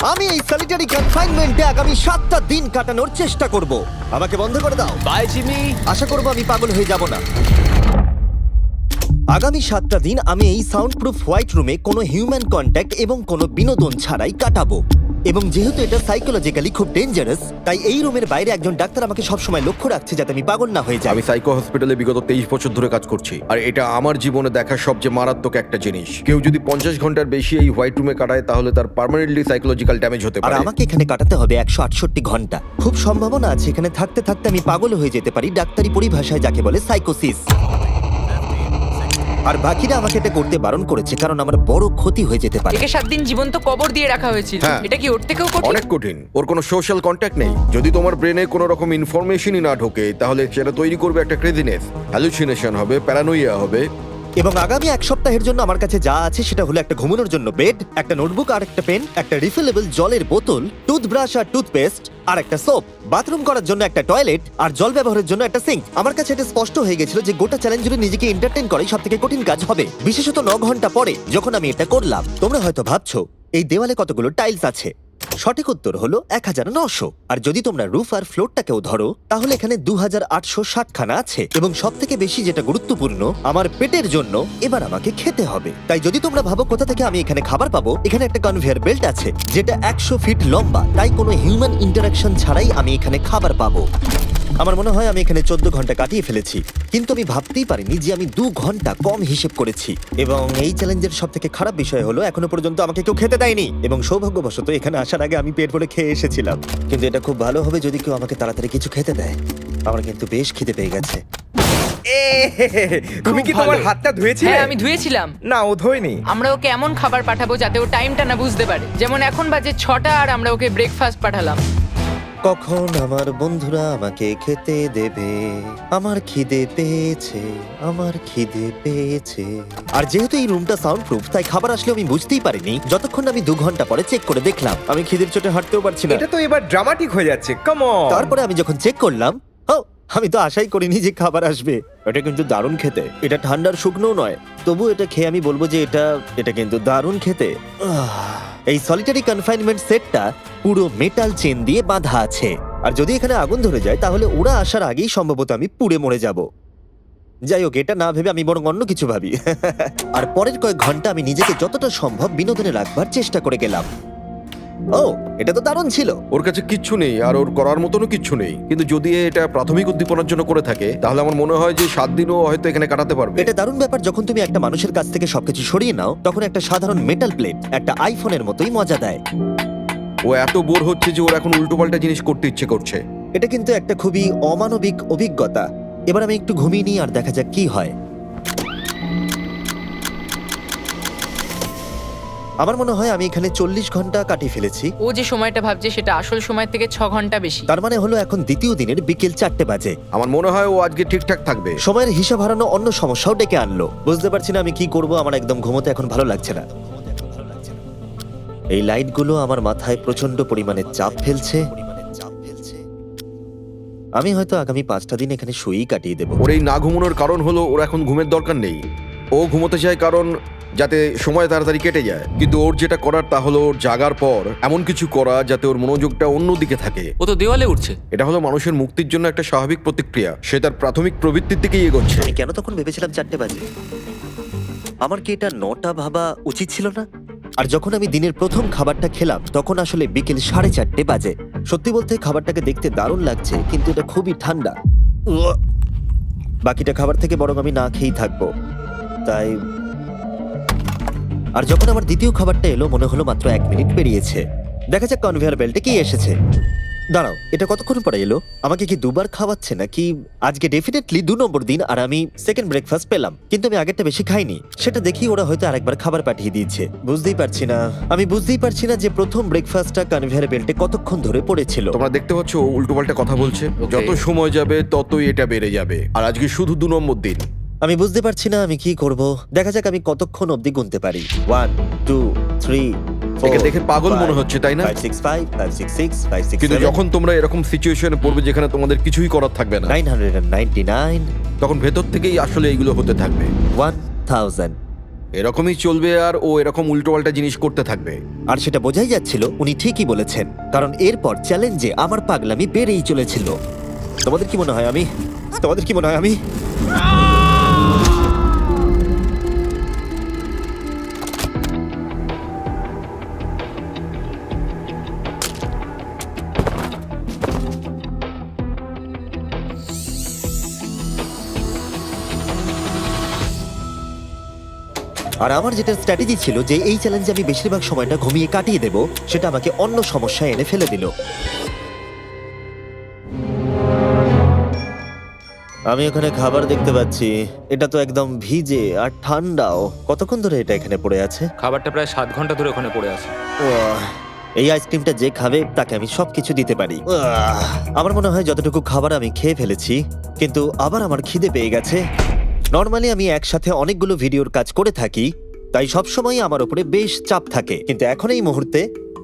আমি এই সলিটারি কনফাইনমেন্টে আগামী 7টা দিন কাটানোর চেষ্টা করব। আমাকে বন্ধ করে দাও। Bye Jimmy. আশা করব আমি পাগল হয়ে যাব না। আগামী 7টা দিন আমি এই সাউন্ড প্রুফ হোয়াইট রুমে কোনো হিউম্যান কন্ট্যাক্ট এবং কোনো বিনোদন ছাড়াই কাটাবো। এবং যেহেতু এটা সাইকোলজিক্যালি খুব ডেঞ্জারাস, তাই এই রুমের বাইরে একজন ডাক্তার আমাকে সবসময় লক্ষ্য রাখছে যাতে আমি পাগল না হয়ে যাই। আমি সাইকো হসপিটালে বিগত 23 বছর ধরে কাজ করছি, আর এটা আমার জীবনে দেখা সবচেয়ে মারাত্মক একটা জিনিস। কেউ যদি 50 ঘন্টার বেশি এই হোয়াইট রুমে কাটায় তাহলে তার পার্মানেন্টলি সাইকোলজিক্যাল ড্যামেজ হতে আর পারে। আমাকে এখানে কাটাতে হবে 168 ঘন্টা। খুব সম্ভাবনা আছে এখানে থাকতে থাকতে আমি পাগল হয়ে যেতে পারি, ডাক্তারি পরিভাষায় যাকে বলে সাইকোসিস। আর বাকিরা আমাকে এটা করতে বারণ করেছে কারণ আমার বড় ক্ষতি হয়ে যেতে পারে। একে 7 দিন জীবন্ত কবর দিয়ে রাখা হয়েছিল। হ্যাঁ। এটা কি ওর থেকেও কঠিন? অনেক কঠিন। ওর কোনো সোশ্যাল কন্ট্যাক্ট নেই। যদি তোমার ব্রেনে কোনো রকম ইনফরমেশনই না ঢোকে তাহলে সেটা তৈরি করবে একটা ক্রেজিনেস, হ্যালুসিনেশন হবে, প্যারানোইয়া হবে। এবং আগামী 1 সপ্তাহের জন্য আমার কাছে যা আছে সেটা হলো একটা ঘুমানোর জন্য বেড, একটা নোটবুক আর একটা পেন, একটা রিফিলেবল জলের বোতল, টুথব্রাশ আর টুথপেস্ট আর একটা সোপ, বাথরুম করার জন্য একটা টয়লেট আর জল ব্যবহারের জন্য একটা সিঙ্ক। আমার কাছে এটা স্পষ্ট হয়ে গেছিল যে গোটা চ্যালেঞ্জ জুড়ে নিজেকে এন্টারটেইন করাই সবথেকে কঠিন কাজ হবে, বিশেষত 9 ঘন্টা পরে যখন আমি এটা করলাম। তোমরা হয়তো ভাবছো এই দেওয়ালে কতগুলো টাইলস আছে। সঠিক উত্তর হলো 1900। আর যদি তোমরা রুফ আর ফ্লোরটাকেও ধরো তাহলে এখানে 2860 খানা আছে। এবং সব থেকে বেশি যেটা গুরুত্বপূর্ণ, আমার পেটের জন্য এবার আমাকে খেতে হবে। তাই যদি তোমরা ভাবো কোথা থেকে আমি এখানে খাবার পাবো, এখানে একটা কনভেয়ার বেল্ট আছে যেটা 100 ফিট লম্বা, তাই কোনো হিউম্যান ইন্টারাকশন ছাড়াই আমি এখানে খাবার পাবো। আমার মনে হয় আমি এখানে 14 ঘন্টা কাটিয়ে ফেলেছি, কিন্তু আমি ভাবতেই পারিনি যে আমি 2 ঘন্টা কম হিসেব করেছি। এবং এই চ্যালেঞ্জের সব থেকে খারাপ বিষয় হলো এখনো পর্যন্ত আমাকে কেউ খেতে দেয়নি। এবং সৌভাগ্যবশত এখানে আসার আগে আমি পেট ভরে খেয়ে এসেছিলাম। কিন্তু এটা খুব ভালো হবে যদি কেউ আমাকে তাড়াতাড়ি কিছু খেতে দেয়। আমার কিন্তু বেশ খিদে পেয়ে গেছে। তুমি কি খুব তোমার ভালো। হাতটা ধুয়েছিলে? হ্যাঁ, আমি ধুয়েছিলাম। না, ও ধোয়নি। আমরা ওকে এমন খাবার পাঠাবো যাতে ও টাইমটা না বুঝতে পারে। যেমন এখন বাজে 6টা আর আমরা ওকে ব্রেকফাস্ট পাঠালাম। কখন আমার বন্ধুরা আমাকে খেতে দেবে? আমার খিদে পেয়েছে, আমার খিদে পেয়েছে। আর যেহেতু এই রুমটা সাউন্ড প্রুফ, তাই খাবার আসলে আমি বুঝতেই পারিনি যতক্ষণ আমি 2 ঘন্টা পরে চেক করে দেখলাম। আমি খিদের চোটে হাঁটতেও পারছি না। এটা তো এবার ড্রামাটিক হয়ে যাচ্ছে। Come on. তারপরে আমি যখন চেক করলাম, আমি তো আশাই করিনি যে খাবার আসবে। এটা কিন্তু দারুণ খেতে। এটা ঠান্ডার শুকনো নয়, তবু এটা খেয়ে আমি বলবো যে এটা কিন্তু দারুণ খেতে। এই সলিটারি কনফাইনমেন্ট সেটটা পুরো মেটাল চেন দিয়ে বাঁধা আছে, আর যদি এখানে আগুন ধরে যায় তাহলে ওরা আসার আগেই সম্ভবত আমি পুড়ে মরে যাব। যাই হোক, এটা না ভেবে আমি বরং অন্য কিছু ভাবি। আর পরের কয়েক ঘন্টা আমি নিজেকে যতটা সম্ভব বিনোদনে রাখবার চেষ্টা করে গেলাম। এটা তো দারুণ ছিল। ওর কাছে কিচ্ছু নেই আর ওর করার মতনও কিচ্ছু নেই, কিন্তু যদি এটা প্রাথমিক উদ্দীপনার জন্য করে থাকে তাহলে আমার মনে হয় যে 7 দিনও হয়তো এখানে কাটাতে পারবে। এটা দারুণ ব্যাপার, যখন তুমি একটা মানুষের কাছ থেকে সবকিছু সরিয়ে নাও তখন একটা সাধারণ মেটাল প্লেট একটা আইফোনের মতোই মজা দেয়। ও এত বোর হচ্ছে যে ওর এখন উল্টোপাল্টা জিনিস করতে ইচ্ছে করছে। এটা কিন্তু একটা খুবই অমানবিক অভিজ্ঞতা। এবার আমি একটু ঘুমিয়ে নিই আর দেখা যাক কি হয়। আমার মনে হয় আমি এখানে 40 ঘন্টা কাটিয়ে ফেলেছি। ও যে সময়টা ভাবছে সেটা আসল সময় থেকে 6 ঘন্টা বেশি। তার মানে হলো এখন দ্বিতীয় দিনের বিকেল 4টে বাজে। আমার মনে হয় ও আজকে ঠিকঠাক থাকবে। সময়ের হিসাব হারানো অন্য সমস্যাও ডেকে আনলো। বুঝতে পারছি না আমি কি করব। আমার একদম ঘুমোতে এখন ভালো লাগছে না। এই লাইটগুলো আমার মাথায় প্রচন্ড পরিমাণে চাপ ফেলছে। আমি হয়তো আগামী 5টা দিন এখানে শুয়েই কাটিয়ে দেবো। ওর এই না ঘুমানোর কারণ হলো ওর এখন ঘুমের দরকার নেই। ও ঘুমোতে চায় কারণ যাতে সময় তাড়াতাড়ি কেটে যায়, কিন্তু ওর যেটা করার তা হলো ওর জাগার পর এমন কিছু করা যাতে ওর মনোযোগটা অন্যদিকে থাকে। ও তো দেওয়ালে উঠছে। এটা হলো মানুষের মুক্তির জন্য একটা স্বাভাবিক প্রতিক্রিয়া। সে তার প্রাথমিক প্রবৃত্তির দিকেই এগোচ্ছে। আমি কেন তখন ভেবেছিলাম 4টে বাজে? আমার কি এটা 9টা ভাবা উচিত ছিল না? আর যখন আমি দিনের প্রথম খাবারটা খেলাম তখন আসলে বিকেল 4:30 বাজে। সত্যি বলতে খাবারটাকে দেখতে দারুণ লাগছে, কিন্তু এটা খুবই ঠান্ডা। বাকিটা খাবার থেকে বরং আমি না খেয়েই থাকবো। তাই আর যখন আমার দ্বিতীয় খাবারটা এলো মনে হলো মাত্র 1 মিনিট পেরিয়েছে। দেখা যাক কনভেয়ার বেল্টে কি এসেছে। দাঁড়াও, এটা কতক্ষণ পরে এলো? আমাকে কি দুবার খাওয়াচ্ছে নাকি? আজকে ডেফিনেটলি 2 নম্বর দিন আর আমি সেকেন্ড ব্রেকফাস্ট পেলাম, কিন্তু আমি আগেরটা বেশি খাইনি। সেটা দেখি ওরা হয়তো আরেকবার খাবার পাঠিয়ে দিয়েছে। বুঝতেই পারছি না যে প্রথম ব্রেকফাস্টটা কনভেয়ার বেল্টে কতক্ষণ ধরে পড়েছিল। তোমরা দেখতে পাচ্ছ ও উল্টোপাল্টা কথা বলছে। Okay. যত সময় যাবে ততই এটা বেড়ে যাবে, আর আজকে শুধু 2 নম্বর দিন। আমি বুঝতে পারছি না আমি কি করব। দেখা যাক আমি কতক্ষণ অবধি গুনতে পারি। 1 2 3 একে দেখে পাগল মনে হচ্ছে, তাই না? 5 6 5 5 6 6 5 6 কিন্তু 7 যখন তোমরা এরকম সিচুয়েশনে পড়বে যেখানে তোমাদের কিছুই করার থাকবে না, 999 তখন ভেতর থেকেই আসলে এইগুলো হতে থাকবে। 1000 এরকমই চলবে আর ও এরকম উল্টোপাল্টা জিনিস করতে থাকবে। আর সেটা বোঝাই যাচ্ছিল উনি ঠিকই বলেছেন, কারণ এরপর চ্যালেঞ্জে আমার পাগলামি বেড়েই চলেছিল। তোমাদের কি মনে হয় আমি আর আমার যেটা স্ট্র্যাটেজি ছিল যে এই চ্যালেঞ্জে আমি বেশিরভাগ সময়টা ঘুমিয়ে কাটিয়ে দেব, সেটা আমাকে অন্য সমস্যায় এনে ফেলে দিল। আমি ওখানে খাবার দেখতে পাচ্ছি, এটা তো একদম ভিজে আর ঠান্ডাও। কতক্ষণ ধরে এটা এখানে পড়ে আছে? খাবারটা প্রায় 7 ঘন্টা ধরে ওখানে পড়ে আছে। উয়াহ, এই আইসক্রিমটা যে খাবে তাকে আমি সবকিছু দিতে পারি। উয়াহ, আমার মনে হয় যতটুকু খাবার আমি খেয়ে ফেলেছি, কিন্তু আবার আমার খিদে পেয়ে গেছে। নর্মালি আমি একসাথে অনেকগুলো ভিডিওর কাজ করে থাকি, তাই সবসময় আমার উপরে বেশ চাপ থাকে, কিন্তু এখন এই মুহূর্তে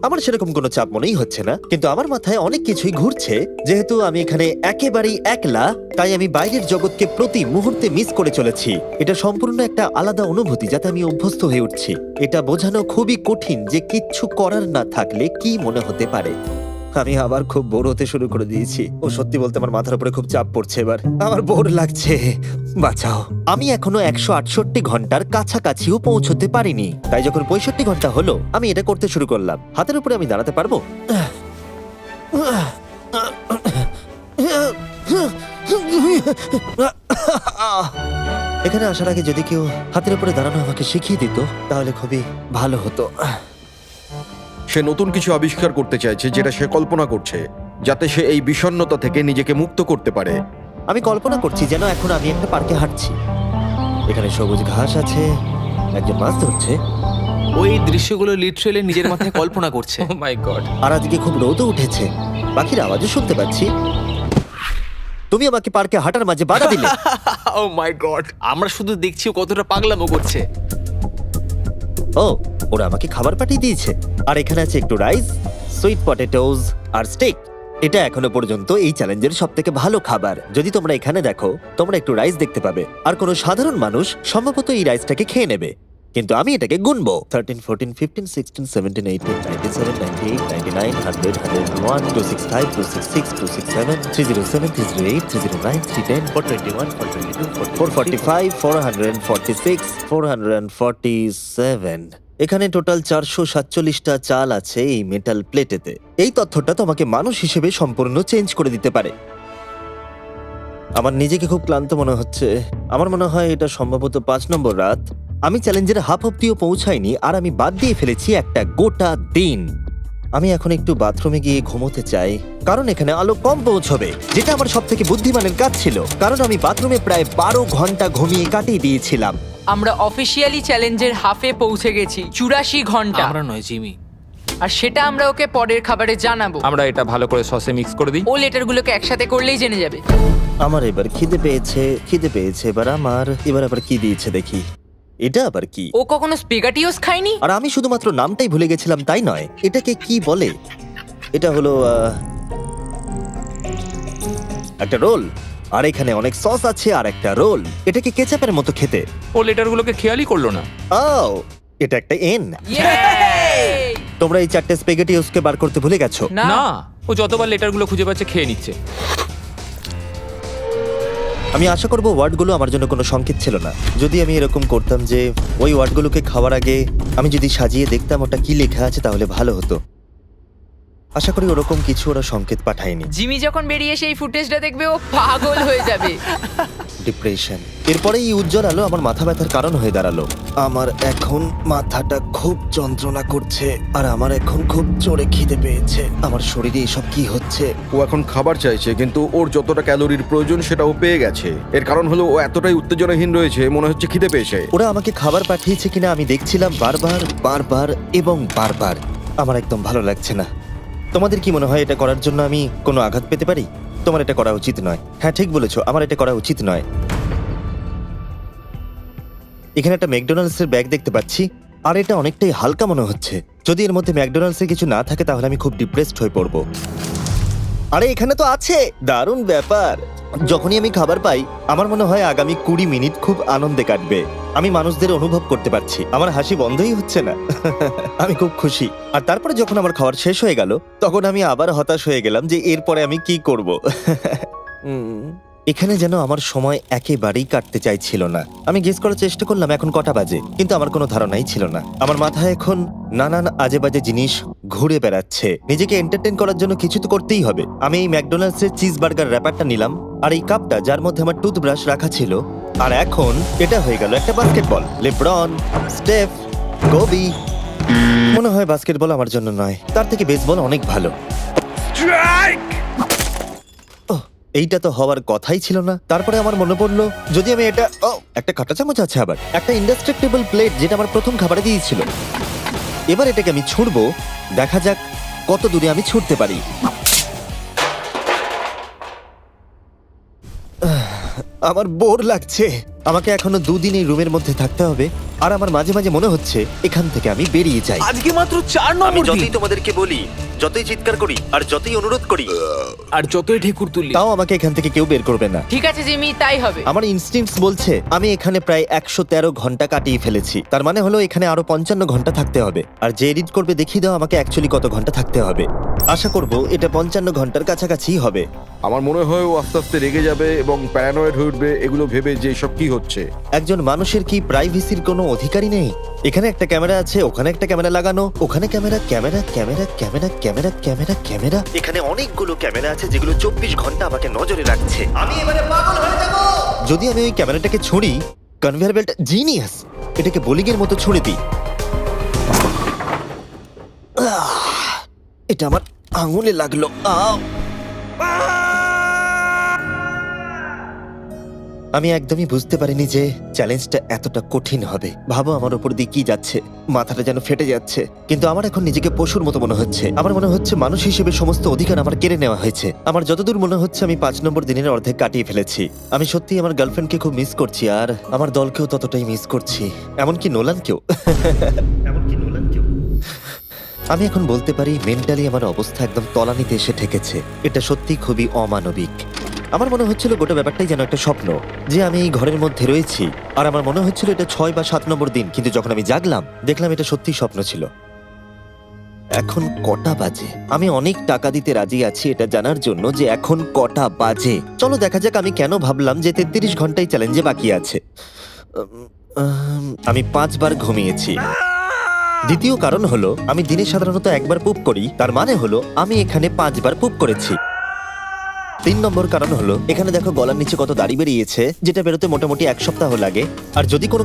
আমার সেরকম কোনো চাপ মনেই হচ্ছে না। কিন্তু আমার মাথায় অনেক কিছুই ঘুরছে। যেহেতু আমি এখানে একেবারেই একলা, তাই আমি বাইরের জগৎকে প্রতি মুহূর্তে মিস করে চলেছি। এটা সম্পূর্ণ একটা আলাদা অনুভূতি যাতে আমি অভ্যস্ত হয়ে উঠছি। এটা বোঝানো খুবই কঠিন যে কিচ্ছু করার না থাকলে কি মনে হতে পারে। আমি আবার খুব বোর হতে শুরু করে দিয়েছি। ও সত্যি বলতে আমার মাথার উপরে খুব চাপ পড়ছে এবার। আমার বোর লাগছে, বাঁচাও। আমি এখনো 168 ঘন্টার কাছাকাছিও পৌঁছতে পারিনি, তাই যখন 65 ঘন্টা হলো আমি এটা করতে শুরু করলাম। হাতের উপরে আমি দাঁড়াতে পারবো? এখানে আসার আগে যদি কেউ হাতের উপরে দাঁড়ানো আমাকে শিখিয়ে দিত তাহলে খুবই ভালো হতো। সে নতুন কিছু আবিষ্কার করতে চাইছে যেটা সে কল্পনা করছে, যাতে সে এই বিষণ্ণতা থেকে নিজেকে মুক্ত করতে পারে। আমি কল্পনা করছি যেন এখন আমি একটা পার্কে হাঁটছি। এখানে সবুজ ঘাস আছে, একজন মাছ ধরছে, ওই দৃশ্যগুলো লিটারালি নিজের মাথায় কল্পনা করছে। ও মাই গড। আর আজকে খুব রোদও উঠেছে। পাখির আওয়াজও শুনতে পাচ্ছি। তুমি আমাকে পার্কে হাঁটার মাঝে বাধা দিলে। ও মাই গড, আমরা শুধু দেখছি ও কতটা পাগলামো করছে। ও, ওরা আমাকে খাবার পাঠিয়ে দিয়েছে। আর এখানে আছে একটু রাইস, সুইট পটেটোজ আর স্টেক। এটা এখনো পর্যন্ত এই চ্যালেঞ্জের সবথেকে ভালো খাবার। যদি তোমরা এখানে দেখো, তোমরা একটু রাইস দেখতে পাবে। আর কোনো সাধারণ মানুষ সম্ভবত এই রাইসটাকে খেয়ে নেবে, কিন্তু আমি এটাকে গুনবো। 13, 14, 15, 16, 17, 18, 97, 98, 99, 100, 101, 265, 266, 267, 307, 308, 309, 310, 421, 422, 445, 446, 447। এখানে টোটাল 447টা চাল আছে এই মেটাল প্লেটেতে। এই তথ্যটা তোমাকে মানুষ হিসেবে সম্পূর্ণ চেঞ্জ করে দিতে পারে। আমার নিজেকে খুব ক্লান্ত মনে হচ্ছে। আমার মনে হয় এটা সম্ভবত 5 নম্বর রাত। আমি চ্যালেঞ্জের হাফ অব্দিও পৌঁছাইনি আর আমি বাদ দিয়ে ফেলেছি একটা গোটা দিন। আমি এখন একটু বাথরুমে গিয়ে ঘুমোতে চাই, কারণ এখানে আলো কম পৌঁছবে, যেটা আমার সবথেকে বুদ্ধিমানের কাজ ছিল, কারণ আমি বাথরুমে প্রায় 12 ঘন্টা ঘুমিয়ে কাটিয়ে দিয়েছিলাম। আমরা অফিসিয়ালি চ্যালেঞ্জের হাফে পৌঁছে গেছি, 84 ঘন্টা। আমরা নয় জিমি। আর সেটা আমরা ওকে পরের খাবারে জানাবো। আমরা এটা ভালো করে সসে মিক্স করে দিই। ও লেটারগুলোকে একসাথে করলেই জেনে যাবে। আমার এবার খিদে পেয়েছে এবার এবার আবার কি দিয়েছে দেখি। এটা আবার কি? ও কখনো স্পেগাটিওস খায়নি। আর আমি শুধুমাত্র নামটাই ভুলে গেছিলাম তাই নয়, এটাকে কি বলে? এটা হলো একটা রোল। আর এখানে অনেক সস আছে আর একটা রোল। এটাকে কেচাপের মতো খেতে। ও লেটারগুলোকে খেয়ালই করলো না। ও, এটা একটা এন। Yay! তোমরা এই 4টে স্পেগেটিওসকে বার করতে ভুলে গেছো। না, না, ও যতবার লেটারগুলো খুঁজে পাচ্ছে খেয়ে নিচ্ছে। আমি আশা করব ওয়ার্ডগুলো আমার জন্য কোনো সংকেত ছিল না। যদি আমি এরকম করতাম যে ওই ওয়ার্ডগুলোকে খাওয়ার আগে আমি যদি সাজিয়ে দেখতাম ওটা কি লেখা আছে তাহলে ভালো হতো। আশা করি ওরকম কিছু ওরা সংকেত পাঠায়নি। জিমি যখন বেরিয়ে সেই ফুটেজটা দেখবে ও পাগল হয়ে যাবে। ডিপ্রেশন। এরপরে এই উজ্জ্বল আলো আমার মাথা ব্যথার কারণ হয়ে দাঁড়ালো। আমার এখন মাথাটা খুব যন্ত্রণা করছে আর আমার এখন খুব জোরে খিদে পেয়েছে। আমার শরীরে এসব কি হচ্ছে? ও এখন খাবার চাইছে, কিন্তু ওর যতটা ক্যালোরির প্রয়োজন সেটা ও পেয়ে গেছে। এর কারণ হলো ও এতটাই উত্তেজনাহীন রয়েছে, মনে হচ্ছে খিদে পেয়েছে। ওরা আমাকে খাবার পাঠিয়েছে কিনা আমি দেখছিলাম বারবার বারবার এবং বারবার। আমার একদম ভালো লাগছে না। তোমাদের কি মনে হয় এটা করার জন্য আমি কোনো আঘাত পেতে পারি? তোমার এটা করা উচিত নয়। হ্যাঁ, ঠিক বলেছো, আমার এটা করা উচিত নয়। এখানে একটা ম্যাকডোনাল্ডসের ব্যাগ দেখতে পাচ্ছি আর এটা অনেকটাই হালকা মনে হচ্ছে। যদি এর মধ্যে ম্যাকডোনাল্ডসের কিছু না থাকে তাহলে আমি খুব ডিপ্রেসড হয়ে পড়বো। আরে এখানে তো আছে, দারুণ ব্যাপার। যখনই আমি খাবার পাই আমার মনে হয় আগামী 20 মিনিট খুব আনন্দে কাটবে। আমি মানুষদের অনুভব করতে পারছি, আমার হাসি বন্ধই হচ্ছে না। আমি খুব খুশি। আর তারপরে যখন আমার খাবার শেষ হয়ে গেল তখন আমি আবার হতাশ হয়ে গেলাম যে এরপরে আমি কি করব। এখানে যেন আমার সময় একেবারেই কাটতে চাইছিল না। আমি গেস করার চেষ্টা করলাম এখন কটা বাজে, কিন্তু আমার কোনো ধারণাই ছিল না। আমার মাথায় এখন নানান আজে বাজে জিনিস ঘুরে বেড়াচ্ছে। নিজেকে এন্টারটেইন করার জন্য কিছু তো করতেই হবে। আমি এই ম্যাকডোনাল্ডস এর চিজ বার্গার র্যাপারটা নিলাম, আর এই কাপটা যার মধ্যে আমার টুথব্রাশ রাখা ছিল। আর এখন এটা হয়ে গেল একটা বাস্কেটবল। LeBron, স্টেফ, Covey. মনে হয় বাস্কেটবল আমার জন্য নয়, তার থেকে বেসবল অনেক ভালো। ওহ, এইটা তো হওয়ার কথাই ছিল না। তারপরে আমার মনে পড়লো যদি আমি এটা একটা কাঁটা চামচ আছে, আবার একটা ইনডেস্ট্রাক্টেবল প্লেট যেটা আমার প্রথম খাবারে দিয়েছিল। এবার এটাকে আমি ছুঁড়বো, দেখা যাক কত দূরে আমি ছুটতে পারি। আমার বোর লাগছে। আমাকে এখনো 2 দিন এই রুমের মধ্যে থাকতে হবে, আর আমার মাঝে মাঝে মনে হচ্ছে এখান থেকে আমি বেরিয়ে যাই। আজকে মাত্র 4 আমি নম্বর দিন যতই তোমাদেরকে বলি, যতই চিৎকার করি, আর যতই অনুরোধ করি, আর যতই ঢেকুর তুললি তাও আমাকে এখান থেকে কেউ বের করবে না। ঠিক আছে জিমি, তাই হবে। আমার ইনস্টিংক্টস বলছে আমি এখানে প্রায় 113 ঘন্টা কাটিয়ে ফেলেছি। তার মানে হলো এখানে আরো 55 ঘন্টা থাকতে হবে। আর যে এডিট করবে দেখিয়ে দাও আমাকে অ্যাকচুয়ালি কত ঘন্টা থাকতে হবে। আশা করব এটা 55 ঘন্টার কাছাকাছি হবে। আমার মনে হয় ও আস্তে আস্তে রেগে যাবে এবং প্যারানয়েড হয়ে উঠবে এগুলো ভেবে যে সব কি হচ্ছে। একজন মানুষের কি প্রাইভেসির কোনো অধিকারই নেই? এখানে একটা ক্যামেরা আছে, ওখানে একটা ক্যামেরা লাগানো, ওখানে camera camera camera camera camera camera camera. এখানে অনেকগুলো ক্যামেরা আছে যেগুলো 24 ঘন্টা আমাকে নজরে রাখছে। আমি এবারে পাগল হয়ে যাব। যদি আমি ওই ক্যামেরাটাকে ছুঁড়ি, কনভেয়ার বেল্ট জিনিয়াস, এটাকে বোলিং এর মতো ছুঁড়ে দিই। এটা আমার আঙুলে লাগলো। আমি একদমই বুঝতে পারিনি যে চ্যালেঞ্জটা এতটা কঠিন হবে। ভাবো আমার উপর দিয়ে কি যাচ্ছে, মাথাটা যেন ফেটে যাচ্ছে। কিন্তু আমার এখন নিজেকে পশুর মতো মনে হচ্ছে। আমার মনে হচ্ছে মানুষ হিসেবে সমস্ত অধিকার আমার কেড়ে নেওয়া হয়েছে। আমার যতদূর মনে হচ্ছে আমি 5 নম্বর দিনের অর্ধেক কাটিয়ে ফেলেছি। আমি সত্যিই আমার গার্লফ্রেন্ডকে খুব মিস করছি, আর আমার দলকেও ততটাই মিস করছি, এমনকি নোলানকেও। আমি এখন বলতে পারি মেন্টালি আমার অবস্থা একদম তলানিতে এসে ঠেকেছে। এটা সত্যি খুবই অমানবিক। আমার মনে হচ্ছিল গোটা ব্যাপারটাই যেন একটা স্বপ্ন, যে আমি এই ঘরের মধ্যে রয়েছি। আর আমার মনে হচ্ছিল এটা 6 বা 7 নম্বর দিন, কিন্তু যখন আমি জাগলাম দেখলাম এটা সত্যি স্বপ্ন ছিল। এখন কটা বাজে? আমি অনেক টাকা দিতে রাজি আছি এটা জানার জন্য যে এখন কটা বাজে। চলো দেখা যাক আমি কেন ভাবলাম যে 33 ঘন্টাই চ্যালেঞ্জে বাকি আছে। আমি 5 বার ঘুমিয়েছি। দ্বিতীয় কারণ হলো আমি দিনে সাধারণত একবার পুপ করি, তার মানে হলো আমি এখানে 5 বার পুপ করেছি। 3 নম্বর কারণ হলো এখানে দেখো গলার নিচে কত দাড়ি বেরিয়েছে, যেটা বেরোতে মোটামুটি 1 সপ্তাহ লাগে। আর যদি কোনো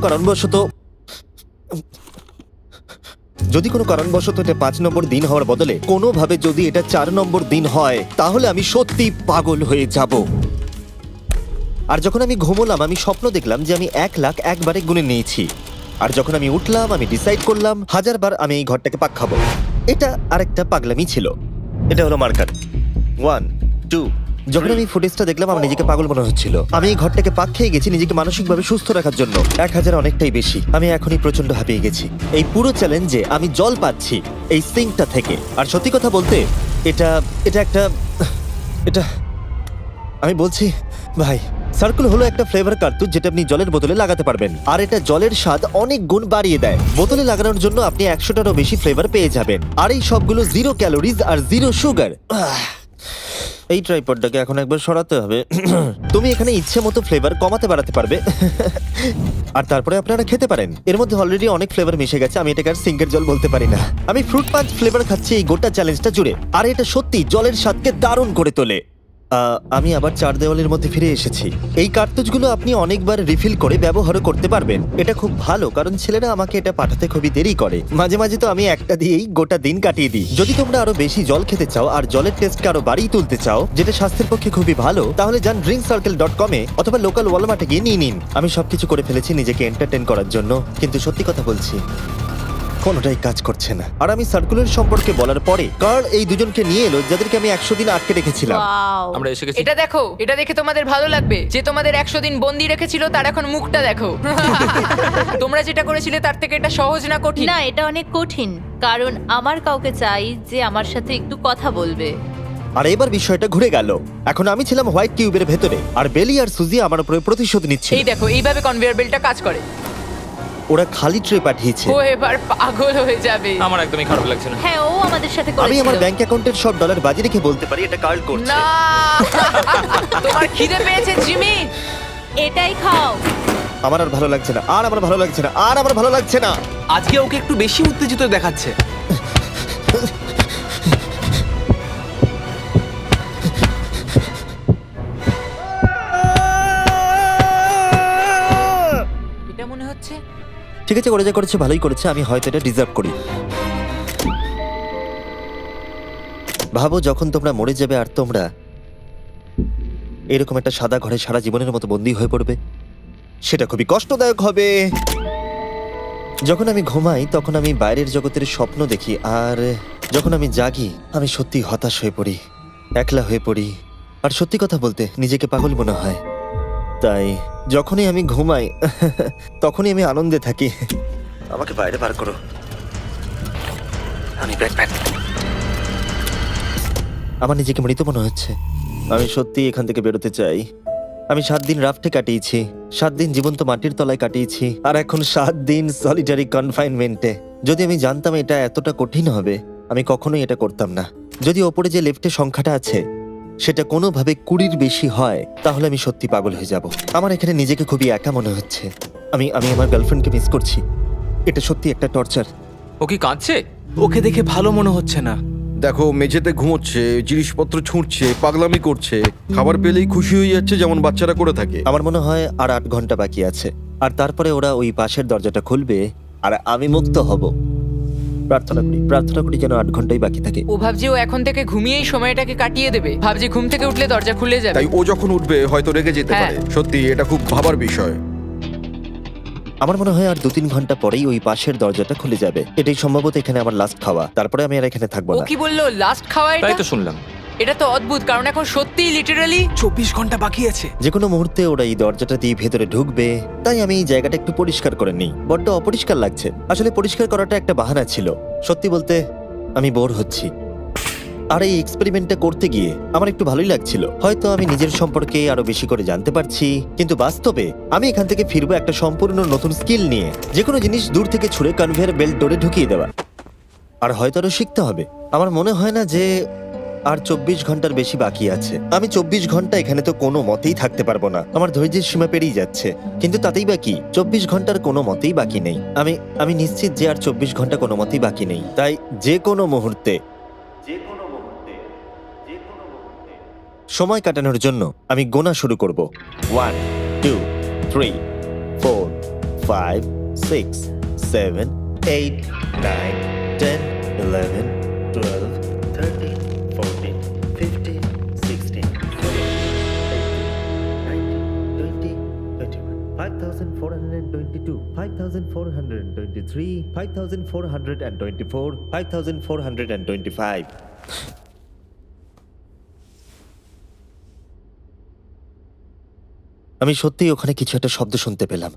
কারণবশত এটা 5 নম্বর দিন হওয়ার বদলে কোনোভাবে যদি এটা 4 নম্বর দিন হয়, তাহলে আমি সত্যি পাগল হয়ে যাব। আর যখন আমি ঘুমোলাম আমি স্বপ্ন দেখলাম যে আমি 1 লাখ একবারে গুনে নিয়েছি। আর যখন আমি উঠলাম আমি ডিসাইড করলাম 1000 বার আমি এই ঘরটাকে পাক খাবো। এটা আরেকটা পাগলামি ছিল। এটা হলো মার্কার 1 2। যখন আমি ফুটেজটা দেখলাম আমার নিজেকে পাগল মনে হচ্ছিল। আমি এই ঘরটাকে পাক খেয়ে গেছি নিজেকে মানসিকভাবে সুস্থ রাখার জন্য। 1000 অনেকটাই বেশি। আমি এখনই প্রচন্ড হাঁপিয়ে গেছি। এই পুরো চ্যালেঞ্জে আমি জল পাচ্ছি এই সিঙ্কটা থেকে। আর সত্যি কথা বলতে এটা আমি বলছি ভাই, সার্কেল হলো একটা ফ্লেভার কার্তুজ যেটা আপনি জলের বোতলে লাগাতে পারবেন। আর এটা জলের স্বাদ অনেক গুণ বাড়িয়ে দেয়। বোতলে লাগানোর জন্য আপনি 100টারও বেশি ফ্লেভার পেয়ে যাবেন। আর এই সবগুলো 0 ক্যালোরিজ আর 0 সুগার। এই ট্রাইপডটাকে এখন একবার সরাতে হবে। তুমি এখানে ইচ্ছে মতো ফ্লেভার কমাতে বাড়াতে পারবে। আর তারপরে আপনারা খেতে পারেন। এর মধ্যে অলরেডি অনেক ফ্লেভার মিশে গেছে, আমি এটাকে আর সিঙ্কের জল বলতে পারি না। আমি ফ্রুট পাঞ্চ ফ্লেভার খাচ্ছি এই গোটা চ্যালেঞ্জটা জুড়ে, আর এটা সত্যি জলের স্বাদকে দারুণ করে তোলে। আমি আবার 4 দেওয়ালের মধ্যে ফিরে এসেছি। এই কার্তুজগুলো আপনি অনেকবার রিফিল করে ব্যবহারও করতে পারবেন। এটা খুব ভালো, কারণ ছেলেরা আমাকে এটা পাঠাতে খুবই দেরি করে। মাঝে মাঝে তো আমি একটা দিয়েই গোটা দিন কাটিয়ে দিই। যদি তোমরা আরো বেশি জল খেতে চাও আর জলের টেস্টকে আরো বাড়িয়ে তুলতে চাও, যেটা স্বাস্থ্যের পক্ষে খুবই ভালো, তাহলে যান drinkcircle.com এ অথবা লোকাল ওয়ালমার্টে গিয়ে নিয়ে নিন। আমি সবকিছু করে ফেলেছি নিজেকে এন্টারটেইন করার জন্য, কিন্তু সত্যি কথা বলছি কোনোটাই কাজ করছে না। আর আমি সার্কুলার সম্পর্কে বলার পরে কার্ল এই দুজনকে নিয়ে এলো যাদেরকে আমি 100 দিন আটকে রেখেছিলাম। ওয়াও আমরা এসে গেছি। এটা দেখো, এটা দেখে তোমাদের ভালো লাগবে। যে তোমাদের 100 দিন বন্দি রেখেছিল তার এখন মুখটা দেখো। তোমরা যেটা করেছিলে তার থেকে এটা সহজ না কঠিন? না, এটা অনেক কঠিন, কারণ আমার কাউকে চাই যে আমার সাথে একটু কথা বলবে। আর এবার বিষয়টা ঘুরে গেল। এখন আমি ছিলাম হোয়াইট কিউবের ভেতরে, আর বেলি আর সুজি আমার উপরে প্রতিশোধ নিচ্ছে। এই দেখো এইভাবে কনভেয়ার বেল্টটা কাজ করে। ওরা খালি ট্রে পাঠিয়েছে। ও এবার পাগল হয়ে যাবে। আমার একদমই খারাপ লাগছে না। হ্যাঁ, ও আমাদের সাথে আমি আমার করেছিল। ব্যাংক অ্যাকাউন্টের সব ডলার বাজি রেখে বলতে পারি এটা কার্ল করছে। না তোমার খিদে পেয়েছে জিমি? এটাই খাও। আমার আর ভালো লাগছে না, আর আমার ভালো লাগছে না, আর আমার ভালো লাগছে না। আজকে ওকে একটু বেশি উত্তেজিত দেখাচ্ছে। এটা মনে হচ্ছে ঠিক আছে, ওরা যা করেছে ভালোই করেছে। আমি হয়তো এটা ডিজার্ভ করি। ভাবো যখন তোমরা মরে যাবে আর তোমরা এরকম একটা সাদা ঘরে সারা জীবনের মতো বন্দী হয়ে পড়বে, সেটা খুবই কষ্টদায়ক হবে। যখন আমি ঘুমাই তখন আমি বাইরের জগতের স্বপ্ন দেখি, আর যখন আমি জাগি আমি সত্যি হতাশ হয়ে পড়ি, একলা হয়ে পড়ি, আর সত্যি কথা বলতে নিজেকে পাগল মনে হয়। তাই যখনই আমি ঘুমাই তখনই আমি আনন্দে থাকি। আমাকে বাইরে বার করো, আমি ব্যাটম্যান। আমার নিজেকে মৃত মনে হচ্ছে। আমি সত্যি এখান থেকে বেরোতে চাই। আমি 7 দিন রাফটে কাটিয়েছি, 7 দিন জীবন্ত মাটির তলায় কাটিয়েছি, আর এখন 7 দিন সলিটারি কনফাইনমেন্টে। যদি আমি জানতাম এটা এতটা কঠিন হবে, আমি কখনোই এটা করতাম না। যদি ওপরে যে লেফটে সংখ্যাটা আছে সেটা কোনোভাবে 20-র বেশি হয়, তাহলে আমি সত্যি পাগল হয়ে যাব। আমার এখানে নিজেকে খুবই একা মনে হচ্ছে। আমি আমার গার্লফ্রেন্ডকে মিস করছি। এটা সত্যি একটা টর্চার। ও কি কাঁদছে? ওকে দেখে ভালো মনে হচ্ছে না। দেখো মেঝেতে ঘুমোচ্ছে, জিনিসপত্র ছুঁড়ছে, পাগলামি করছে, খাবার পেলেই খুশি হয়ে যাচ্ছে যেমন বাচ্চারা করে থাকে। আমার মনে হয় আর 8 ঘন্টা বাকি আছে, আর তারপরে ওরা ওই পাশের দরজাটা খুলবে আর আমি মুক্ত হব। প্রার্থনা করি যেন 8 ঘন্টাই বাকি থাকে। ও ভাবছে ও এখন থেকে ঘুমিয়েই সময়টাকে কাটিয়ে দেবে। ভাবছে ঘুম থেকে উঠলে দরজা খুলে যাবে। তাই ও যখন উঠবে হয়তো রেগে যেতে হ্যাঁ। পারে। সত্যি এটা খুব ভাবার বিষয়। আমার মনে হয় আর 2-3 ঘন্টা পরেই ওই পাশের দরজাটা খুলে যাবে। এটাই সম্ভবত এখানে আমার লাস্ট খাওয়া, তারপরে আমি আর এখানে থাকবো ও না। কি বললো লাস্ট খাওয়া? তাই এটা তো শুনলাম। এটা তো অদ্ভুত, কারণ এখন সত্যিই লিটারালি 24 ঘন্টা বাকি আছে। যে কোনো মুহূর্তে ওরা এই দরজাটা দিয়ে ভেতরে ঢুকবে, তাই আমি এই জায়গাটা একটু পরিষ্কার করে নিই। বড্ড অপরিষ্কার লাগছে। আসলে পরিষ্কার করাটা একটা বাহানা ছিল। সত্যি বলতে আমি বোর হচ্ছি। আর এই এক্সপেরিমেন্টটা করতে গিয়ে আমার একটু ভালোই লাগছিল। হয়তো আমি নিজের সম্পর্কে আরো বেশি করে জানতে পারছি, কিন্তু বাস্তবে আমি এখান থেকে ফিরবো একটা সম্পূর্ণ নতুন স্কিল নিয়ে। যে কোনো জিনিস দূর থেকে ছুঁড়ে কনভেয়ার বেল্ট ডোরে ঢুকিয়ে দেওয়া। আর হয়তো আরো শিখতে হবে। আমার মনে হয় না যে আর 24 ঘন্টার বেশি বাকি আছে। আমি 24 ঘন্টা এখানে তো কোনো মতেই থাকতে পারবো না। আমার ধৈর্যের সীমা পেরিয়ে যাচ্ছে। কিন্তু তাতেই বাকি 24 ঘন্টার কোনো মতেই বাকি নেই। আমি নিশ্চিত যে আর 24 ঘন্টা কোনো মতেই বাকি নেই। তাই যে কোনো মুহূর্তে সময় কাটানোর জন্য আমি গোনা শুরু করব। 1 2 3 4 5 6 7 8 9 10 11 12 13 14 15 16 17 5,422 5,423 5,424 5,425 আমি সত্যিই ওখানে কিছু একটা শব্দ শুনতে পেলাম।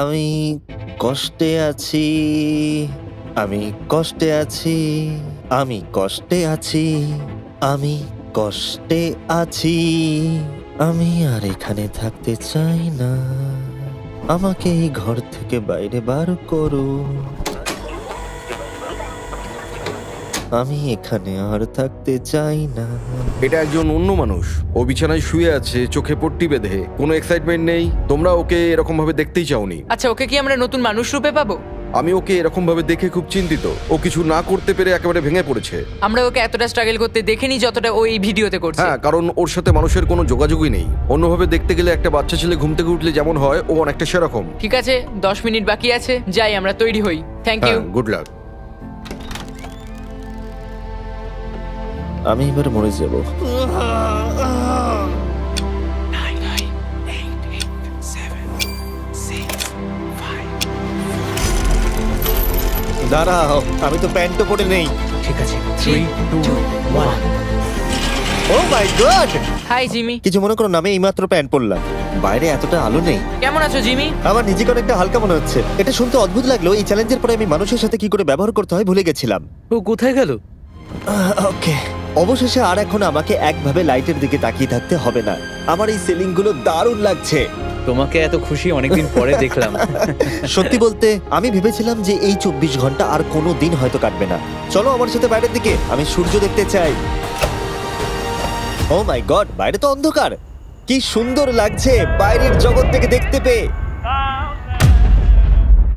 আমি কষ্টে আছি, আমি কষ্টে আছি, আমি কষ্টে আছি, আমি কষ্টে আছি, আমি আর এখানে থাকতে চাই না। আমাকে এই ঘর থেকে বাইরে বার করো। আমি এখানে আর থাকতে চাই না। এটা একজন অন্য মানুষ। ও বিছানায় শুয়ে আছে, চোখে পট্টি বেঁধে, কোনো এক্সাইটমেন্ট নেই। তোমরা ওকে এরকম ভাবে দেখতেই চাওনি। আচ্ছা, ওকে কি আমরা নতুন মানুষ রূপে পাবো? আমি ওকে এরকম ভাবে দেখে খুব চিন্তিত। ও কিছু না করতে পেরে একেবারে ভেঙে পড়েছে। আমরা ওকে এতটা স্ট্রাগল করতে দেখিনি যতটা ও এই ভিডিওতে করছে। হ্যাঁ, কারণ ওর সাথে মানুষের কোনো যোগাযোগই নেই। অন্যভাবে দেখতে গেলে একটা বাচ্চা ছেলে ঘুম থেকে উঠলে যেমন হয়, ও অনেকটা সেরকম। ঠিক আছে, 10 মিনিট বাকি আছে, যাই আমরা তৈরি হই। Thank you. হ্যাঁ, গুড লাক। আমি এবার মরে যাব। দাঁড়াও, আমি তো প্যান্টও পরে নেই। ঠিক আছে, 3 2 1। ও মাই গড! Hi Jimmy. কিছু মনে করো না, আমি এইমাত্র প্যান্ট পরলাম। বাইরে এতটা আলো নেই। কেমন আছো জিমি? আমার নিজেকে অনেকটা হালকা মনে হচ্ছে। এটা শুনতে অদ্ভুত লাগলো, এই চ্যালেঞ্জের পরে আমি মানুষের সাথে কি করে ব্যবহার করতে হয় ভুলে গেছিলাম। ও কোথায় গেল? ওকে, অবশেষে আর এখন আমাকে একভাবে লাইটের দিকে তাকিয়ে থাকতে হবে না। আমার এই সিলিং গুলো দারুণ লাগছে। তোমাকে এত খুশি অনেকদিন পরে দেখলাম। সত্যি বলতে আমি ভেবেছিলাম যে এই 24 ঘন্টা আর কোনো দিন হয়তো কাটবে না। চলো আমার সাথে বাইরের দিকে, আমি সূর্য দেখতে চাই। ও মাই গড, বাইরে তো অন্ধকার। কি সুন্দর লাগছে বাইরের জগৎ থেকে দেখতে পেয়ে।